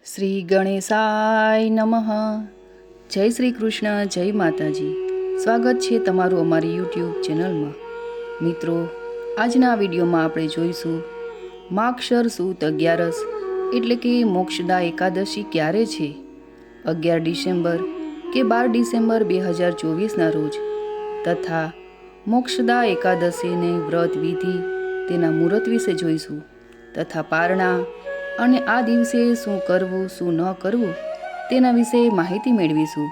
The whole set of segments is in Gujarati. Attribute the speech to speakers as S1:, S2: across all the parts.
S1: શ્રી ગણેશાય નમઃ. જય શ્રી કૃષ્ણ, જય માતાજી. સ્વાગત છે તમારું અમારી યુટ્યુબ ચેનલમાં. મિત્રો, આજના વિડીયોમાં આપણે જોઈશું માગશર સુદ 11 એટલે કે મોક્ષદા એકાદશી ક્યારે છે. 11 ડિસેમ્બર કે 12 ડિસેમ્બર 2024ના રોજ તથા મોક્ષદા એકાદશીની વ્રત વિધિ, તેના મુહૂર્ત વિશે જોઈશું તથા પારણા અને આ દિવસે શું કરવું શું ન કરવું તેના વિશે માહિતી મેળવીશું.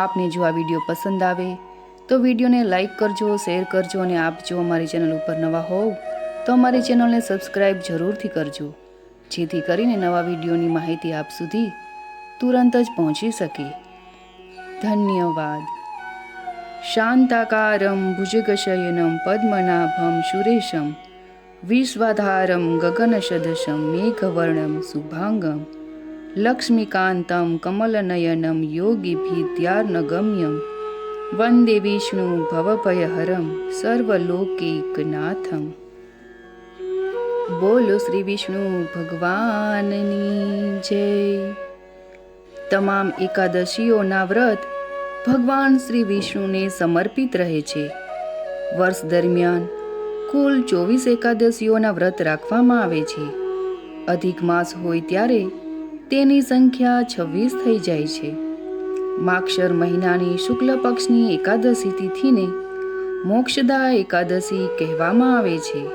S1: આપને જો આ વિડીયો પસંદ આવે તો વિડીયોને લાઈક કરજો, શેર કરજો અને આપ જો અમારી ચેનલ ઉપર નવા હોવ તો અમારી ચેનલને સબસ્ક્રાઈબ જરૂરથી કરજો, જેથી કરીને નવા વિડીયોની માહિતી આપ સુધી તુરંત જ પહોંચી શકે. ધન્યવાદ. શાંતાકારમ ભુજગશયનમ પદ્મનાભમ સુરેશમ વિશ્વાધારમ ગગનસદૃશમ મેઘવર્ણમ શુભાંગમ લક્ષ્મીકાંતમ કમલનયનમ યોગીભીધ્યાર્નગમ્યમ વંદે વિષ્ણુ ભવભયહરમ સર્વલોકૈકનાથમ. બોલો શ્રી વિષ્ણુ ભગવાનની જય. તમામ એકાદશીઓના વ્રત ભગવાન શ્રી વિષ્ણુને સમર્પિત રહે છે. વર્ષ દરમિયાન કુલ 24 એકાદશીઓના વ્રત રાખવામાં આવે છે. અધિક માસ હોય ત્યારે તેની સંખ્યા 26 થઈ જાય છે. માગશર મહિનાની શુક્લ પક્ષની એકાદશી તિથિને મોક્ષદા એકાદશી કહેવામાં આવે છે.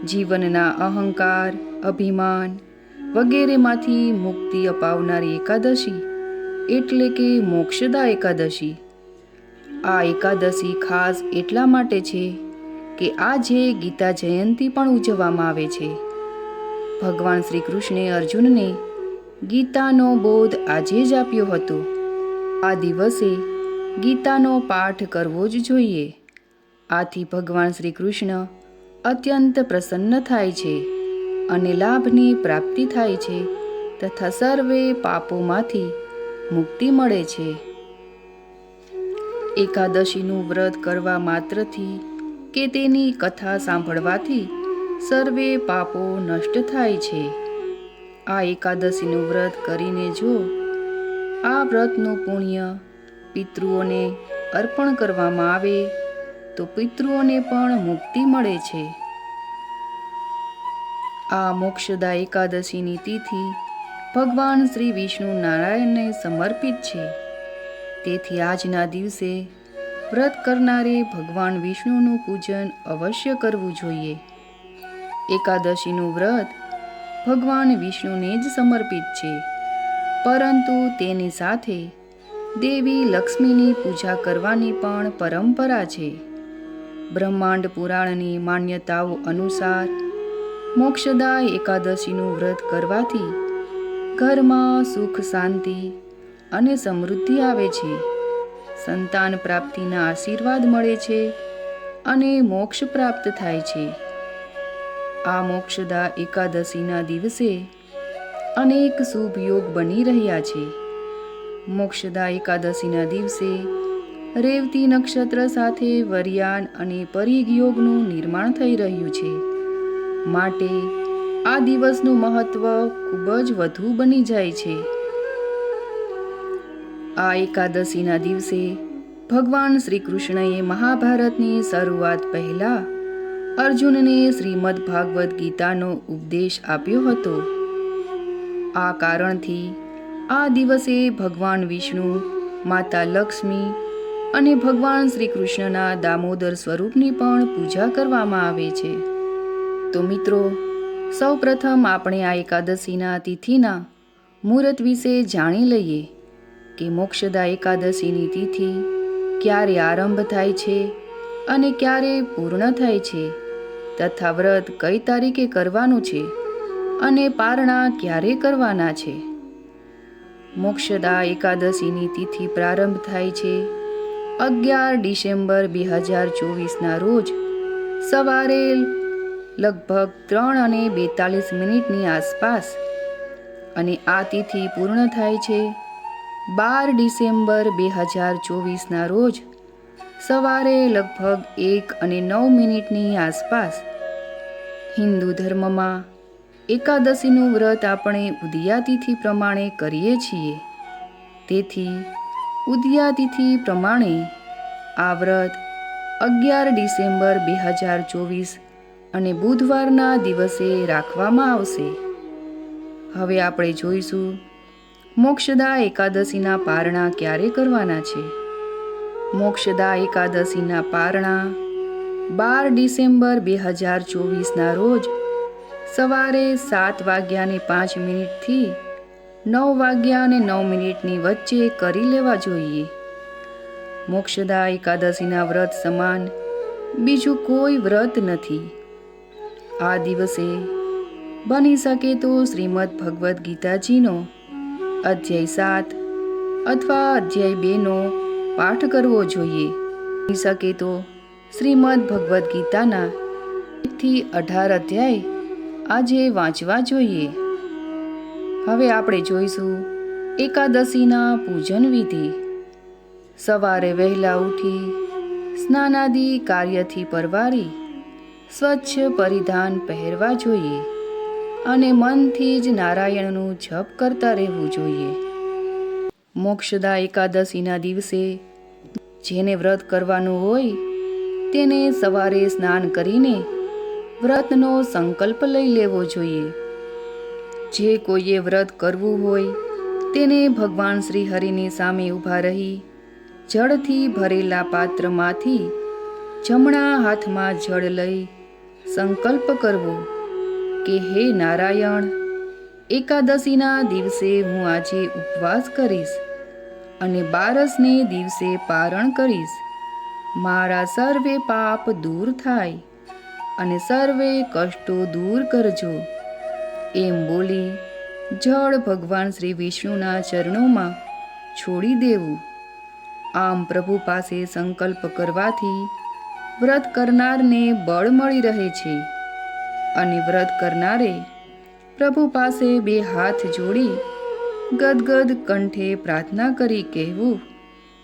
S1: જીવનના અહંકાર, અભિમાન વગેરેમાંથી મુક્તિ અપાવનારી એકાદશી એટલે કે મોક્ષદા એકાદશી. આ એકાદશી ખાસ એટલા માટે છે કે આજે ગીતા જયંતી પણ ઉજવવામાં આવે છે. ભગવાન શ્રી કૃષ્ણે અર્જુનને ગીતાનો બોધ આજે જ આપ્યો હતો. આ દિવસે ગીતાનો પાઠ કરવો જ જોઈએ. આથી ભગવાન શ્રી કૃષ્ણ અત્યંત પ્રસન્ન થાય છે અને લાભની પ્રાપ્તિ થાય છે તથા સર્વે પાપોમાંથી મુક્તિ મળે છે. એકાદશીનું વ્રત કરવા માત્રથી કે તેની કથા સાંભળવાથી સર્વે પાપો નષ્ટ થાય છે. આ એકાદશીનું વ્રત કરીને જો આ વ્રતનું પુણ્ય પિતૃઓને અર્પણ કરવામાં આવે તો પિતૃઓને પણ મુક્તિ મળે છે. આ મોક્ષદા એકાદશીની તિથિ ભગવાન શ્રી વિષ્ણુ નારાયણને સમર્પિત છે. તેથી આજના દિવસે વ્રત કરનારે ભગવાન વિષ્ણુનું પૂજન અવશ્ય કરવું જોઈએ. એકાદશીનું વ્રત ભગવાન વિષ્ણુને જ સમર્પિત છે, પરંતુ તેની સાથે દેવી લક્ષ્મીની પૂજા કરવાની પણ પરંપરા છે. બ્રહ્માંડ પુરાણની માન્યતાઓ અનુસાર મોક્ષદા એકાદશીનું વ્રત કરવાથી ઘરમાં સુખ, શાંતિ અને સમૃદ્ધિ આવે છે. સંતાન પ્રાપ્તિના આશીર્વાદ મળે છે અને મોક્ષ પ્રાપ્ત થાય છે. આ મોક્ષદા એકાદશીના દિવસે અનેક શુભ યોગ બની રહ્યા છે. મોક્ષદા એકાદશીના દિવસે રેવતી નક્ષત્ર સાથે વરિયાન અને પરિગ યોગનું નિર્માણ થઈ રહ્યું છે. માટે આ દિવસનું મહત્વ ખૂબ જ વધુ બની જાય છે. આ એકાદશીના દિવસે ભગવાન શ્રી કૃષ્ણએ મહાભારતની શરૂઆત પહેલા અર્જુનને શ્રીમદ ભાગવદ્ ગીતાનો ઉપદેશ આપ્યો હતો. આ કારણથી આ દિવસે ભગવાન વિષ્ણુ, માતા લક્ષ્મી અને ભગવાન શ્રી કૃષ્ણના દામોદર સ્વરૂપની પણ પૂજા કરવામાં આવે છે. તો મિત્રો, સૌપ્રથમ આપણે આ એકાદશીના તિથિના મુહૂર્ત વિશે જાણી લઈએ કે મોક્ષદા એકાદશીની તિથિ ક્યારે આરંભ થાય છે અને ક્યારે પૂર્ણ થાય છે તથા વ્રત કઈ તારીખે કરવાનું છે અને પારણા ક્યારે કરવાના છે. મોક્ષદા એકાદશીની તિથિ પ્રારંભ થાય છે 11 ડિસેમ્બર 2024ના રોજ સવારે લગભગ 3:42 આસપાસ અને આ તિથિ પૂર્ણ થાય છે 12 ડિસેમ્બર 2024ના રોજ સવારે લગભગ 1:09 આસપાસ. હિન્દુ ધર્મમાં એકાદશીનું વ્રત આપણે ઉદયાતિથિ પ્રમાણે કરીએ છીએ, તેથી ઉદયાતિથિ પ્રમાણે આ વ્રત 11 ડિસેમ્બર 2024 અને બુધવારના દિવસે રાખવામાં આવશે. હવે આપણે જોઈશું મોક્ષદા એકાદશીના પારણા ક્યારે કરવાના છે. મોક્ષદા એકાદશીના પારણા 12 ડિસેમ્બર 2024ના રોજ સવારે 7:05 થી 9:09 વચ્ચે કરી લેવા જોઈએ. મોક્ષદા એકાદશીના વ્રત સમાન બીજું કોઈ વ્રત નથી. આ દિવસે બની શકે તો શ્રીમદ ભગવદ્ ગીતાજીનો અધ્યાય 7 અથવા અધ્યાય 2નો પાઠ કરવો જોઈએ. બની શકે તો શ્રીમદ ભગવદ્ ગીતાના 1 થી 18 અધ્યાય આજે વાંચવા જોઈએ. હવે આપણે જોઈશું એકાદશીના પૂજન વિધિ. સવારે વહેલા ઉઠી સ્નાનાદિ કાર્યથી પરવારી સ્વચ્છ પરિધાન પહેરવા જોઈએ અને મનથી જ નારાયણનું જપ કરતા રહેવું જોઈએ. મોક્ષદા એકાદશીના દિવસે જેને વ્રત કરવાનું હોય તેને સવારે સ્નાન કરીને વ્રતનો સંકલ્પ લઈ લેવો જોઈએ. જે કોઈએ વ્રત કરવું હોય તેને ભગવાન શ્રી હરિની સામે ઊભા રહી જળથી ભરેલા પાત્રમાંથી જમણા હાથમાં જળ લઈ સંકલ્પ કરવો કે હે નારાયણ, એકાદશીના દિવસે હું આજે ઉપવાસ કરીશ અને 12ને દિવસે પારણ કરીશ. મારા સર્વે પાપ દૂર થાય અને સર્વે કષ્ટો દૂર કરજો એમ બોલી જળ ભગવાન શ્રી વિષ્ણુના ચરણોમાં છોડી દેવું. આમ પ્રભુ પાસે સંકલ્પ કરવાથી વ્રત કરનારને બળ મળી રહે છે અને વ્રત કરનારે પ્રભુ પાસે 2 હાથ જોડી ગદગદ કંઠે પ્રાર્થના કરી કહેવું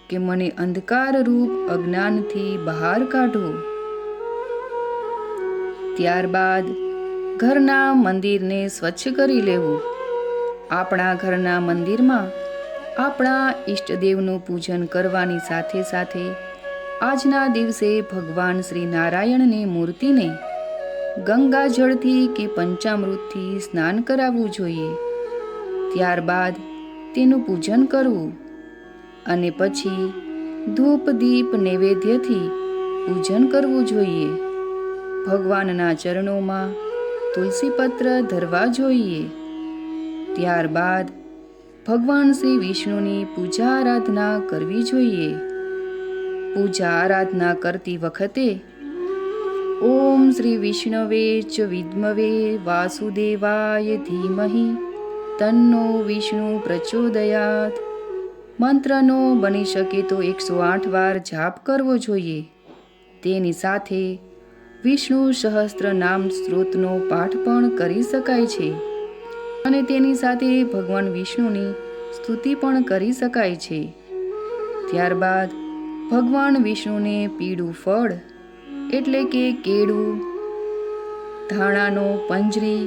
S1: કે મને અંધકાર રૂપ અજ્ઞાનથી બહાર કાઢો. ત્યારબાદ ઘરના મંદિરને સ્વચ્છ કરી લેવું. આપણા ઘરના મંદિરમાં આપણા ઈષ્ટદેવનું પૂજન કરવાની સાથે સાથે આજના દિવસે ભગવાન શ્રી નારાયણની મૂર્તિને ગંગાજળથી કે પંચામૃતથી સ્નાન કરાવવું જોઈએ. ત્યારબાદ તેનું પૂજન કરવું અને પછી ધૂપ દીપ નૈવેદ્યથી પૂજન કરવું જોઈએ. ભગવાનના ચરણોમાં તુલસીપત્ર ધરવા જોઈએ. ત્યારબાદ ભગવાન શ્રી વિષ્ણુની પૂજા આરાધના કરવી જોઈએ. પૂજા આરાધના કરતી વખતે ઓમ શ્રી વિષ્ણવે ચ વિદ્મવે વાસુદેવાય ધીમહિ તન્નો વિષ્ણુ પ્રચોદયાત મંત્રનો બની શકે તો 108 વાર જાપ કરવો જોઈએ. તેની સાથે વિષ્ણુ સહસ્ત્ર નામ સ્ત્રોતનો પાઠ પણ કરી શકાય છે અને તેની સાથે ભગવાન વિષ્ણુની સ્તુતિ પણ કરી શકાય છે. ત્યારબાદ ભગવાન વિષ્ણુને પીળું ફળ એટલે કે કેળું, ધાણાનો પંજરી,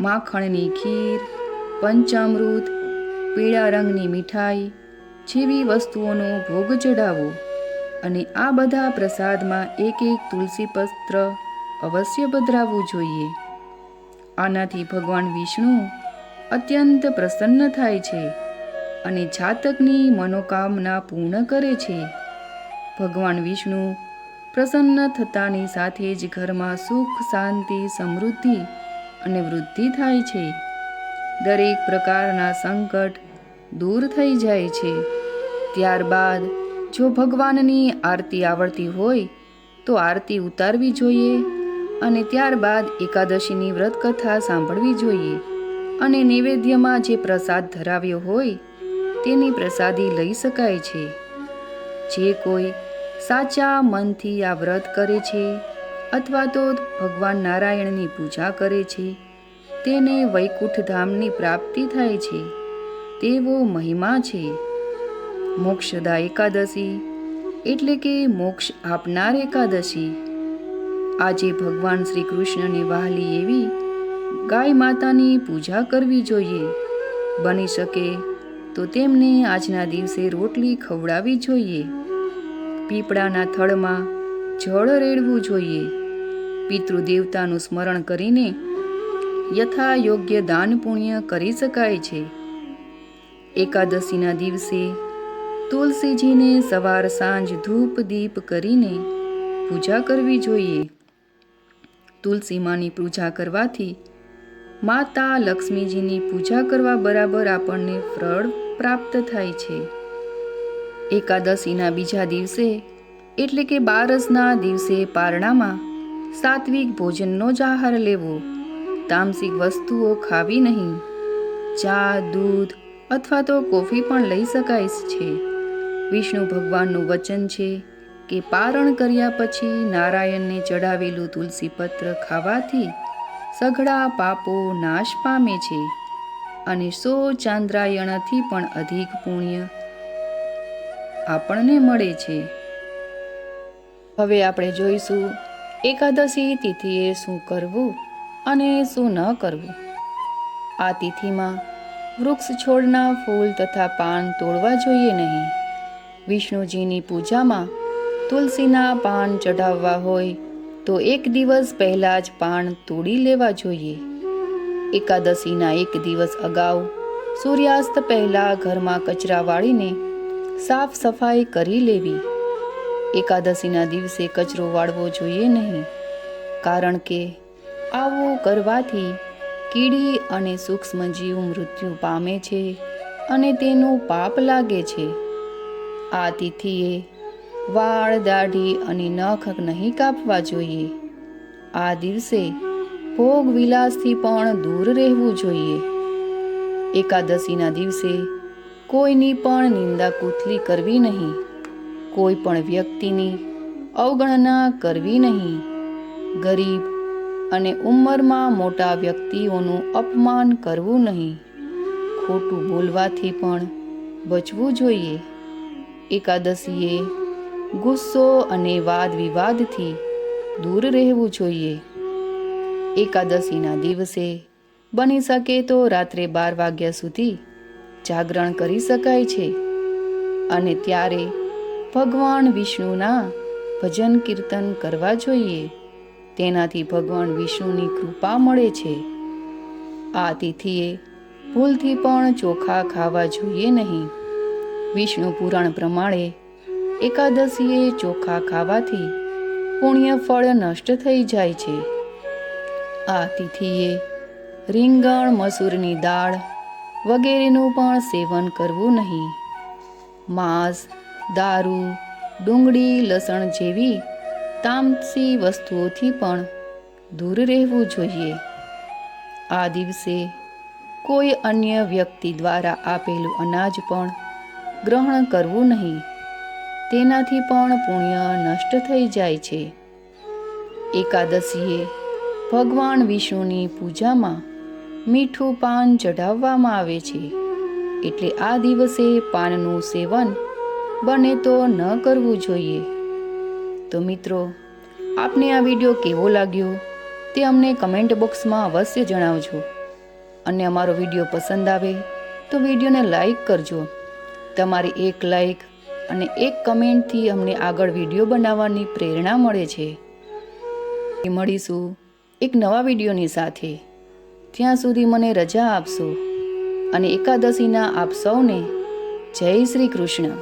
S1: માખણની ખીર, પંચામૃત, પીળા રંગની મીઠાઈ જેવી વસ્તુઓનો ભોગ ચડાવો અને આ બધા પ્રસાદમાં 1 તુલસી પત્ર અવશ્ય પધરાવવું જોઈએ. આનાથી ભગવાન વિષ્ણુ અત્યંત પ્રસન્ન થાય છે અને જાતકની મનોકામના પૂર્ણ કરે છે. ભગવાન વિષ્ણુ પ્રસન્ન થતાની સાથે જ ઘરમાં સુખ, શાંતિ, સમૃદ્ધિ અને વૃદ્ધિ થાય છે. દરેક પ્રકારના સંકટ દૂર થઈ જાય છે. ત્યારબાદ જો ભગવાનની આરતી આવડતી હોય તો આરતી ઉતારવી જોઈએ અને ત્યારબાદ એકાદશીની વ્રત કથા સાંભળવી જોઈએ અને નૈવેદ્યમાં જે પ્રસાદ ધરાવ્યો હોય તેની પ્રસાદી લઈ શકાય છે. જે કોઈ સાચા મનથી આ વ્રત કરે છે અથવા તો ભગવાન નારાયણની પૂજા કરે છે તેને વૈકુંઠ ધામની પ્રાપ્તિ થાય છે તેવો મહિમા છે. મોક્ષદા એકાદશી એટલે કે મોક્ષ આપનાર એકાદશી. આજે ભગવાન શ્રી કૃષ્ણની વહાલી એવી ગાય માતાની પૂજા કરવી જોઈએ. બની શકે તો તેમને આજના દિવસે રોટલી ખવડાવવી જોઈએ. પીપળાના થડમાં જળ રેડવું જોઈએ. પિતૃદેવતાનું સ્મરણ કરીને યથા યોગ્ય દાન પુણ્ય કરી શકાય છે. એકાદશીના દિવસે તુલસીજીને સવાર સાંજ ધૂપ દીપ કરીને પૂજા કરવી જોઈએ. તુલસી માની પૂજા કરવાથી માતા લક્ષ્મીજીની પૂજા કરવા બરાબર આપણને ફળ પ્રાપ્ત થાય છે. એકાદશીના બીજા દિવસે એટલે કે બારસના દિવસે પારણામાં સાત્વિક ભોજનનો જ આહાર લેવો. તામસિક વસ્તુઓ ખાવી નહીં. ચા, દૂધ અથવા તો કોફી પણ લઈ શકાય છે. વિષ્ણુ ભગવાનનું વચન છે કે પારણ કર્યા પછી નારાયણને ચડાવેલું તુલસી પત્ર ખાવાથી સઘળા પાપો નાશ પામે છે અને 100 ચાંદ્રાયણથી પણ અધિક પુણ્ય આપણને મળે છે. હવે આપણે જોઈશું એકાદશી તિથિએ શું કરવું અને શું ન કરવું. આ તિથિમાં વૃક્ષ છોડના ફૂલ તથા પાન તોડવા જોઈએ નહીં. વિષ્ણુજીની પૂજામાં તુલસીના પાન ચઢાવવા હોય તો 1 દિવસ પહેલાં જ પાન તોડી લેવા જોઈએ. એકાદશીના 1 દિવસ અગાઉ સૂર્યાસ્ત પહેલાં ઘરમાં કચરા વાળીને સાફ સફાઈ કરી લેવી. એકાદશીના દિવસે કચરો વાળવો જોઈએ નહીં, કારણ કે આવું કરવાથી કીડી અને સૂક્ષ્મ જીવ મૃત્યુ પામે છે અને તેનું પાપ લાગે છે. આ તિથિએ વાળ, દાઢી અને નખ નહીં કાપવા જોઈએ. આ દિવસે ભોગ વિલાસથી પણ દૂર રહેવું જોઈએ. એકાદશીના દિવસે કોઈની પણ નિંદા કુથલી કરવી નહીં. કોઈ પણ વ્યક્તિની અવગણના કરવી નહીં. ગરીબ અને ઉંમરમાં મોટા વ્યક્તિઓનું અપમાન કરવું નહીં. ખોટું બોલવાથી પણ બચવું જોઈએ. એકાદશીએ ગુસ્સો અને વાદ વિવાદથી દૂર રહેવું જોઈએ. એકાદશીના દિવસે બની શકે તો રાત્રે 12 વાગ્યા સુધી જાગરણ કરી શકાય છે અને ત્યારે ભગવાન વિષ્ણુના ભજન કીર્તન કરવા જોઈએ. તેનાથી ભગવાન વિષ્ણુની કૃપા મળે છે. આ તિથિએ ભૂલથી પણ ચોખા ખાવા જોઈએ નહીં. વિષ્ણુ પુરાણ પ્રમાણે એકાદશીએ ચોખા ખાવાથી પુણ્ય ફળ નષ્ટ થઈ જાય છે. આ તિથિએ રીંગણ, મસૂરની દાળ વગેરેનું પણ સેવન કરવું નહીં. માંસ, દારૂ, ડુંગળી, લસણ જેવી તામસી વસ્તુઓથી પણ દૂર રહેવું જોઈએ. આ દિવસે કોઈ અન્ય વ્યક્તિ દ્વારા આપેલું અનાજ પણ ગ્રહણ કરવું નહીં. તેનાથી પણ પુણ્ય નષ્ટ થઈ જાય છે. એકાદશીએ ભગવાન વિષ્ણુની પૂજામાં મીઠું પાન ચઢાવવામાં આવે છે, એટલે આ દિવસે પાનનું સેવન બને તો ન કરવું જોઈએ. તો મિત્રો, આપને આ વિડીયો કેવો લાગ્યો તે અમને કમેન્ટ બોક્સમાં અવશ્ય જણાવજો. અને અમારો વિડીયો પસંદ આવે તો વિડીયોને લાઈક કરજો. તમારી એક લાઈક અને એક કમેન્ટથી અમને આગળ વિડીયો બનાવવાની પ્રેરણા મળે છે. મળીશું એક નવા વિડીયોની સાથે. ત્યાં સુધી મને રજા આપશો અને એકાદશીના આપ સૌને જય શ્રી કૃષ્ણ.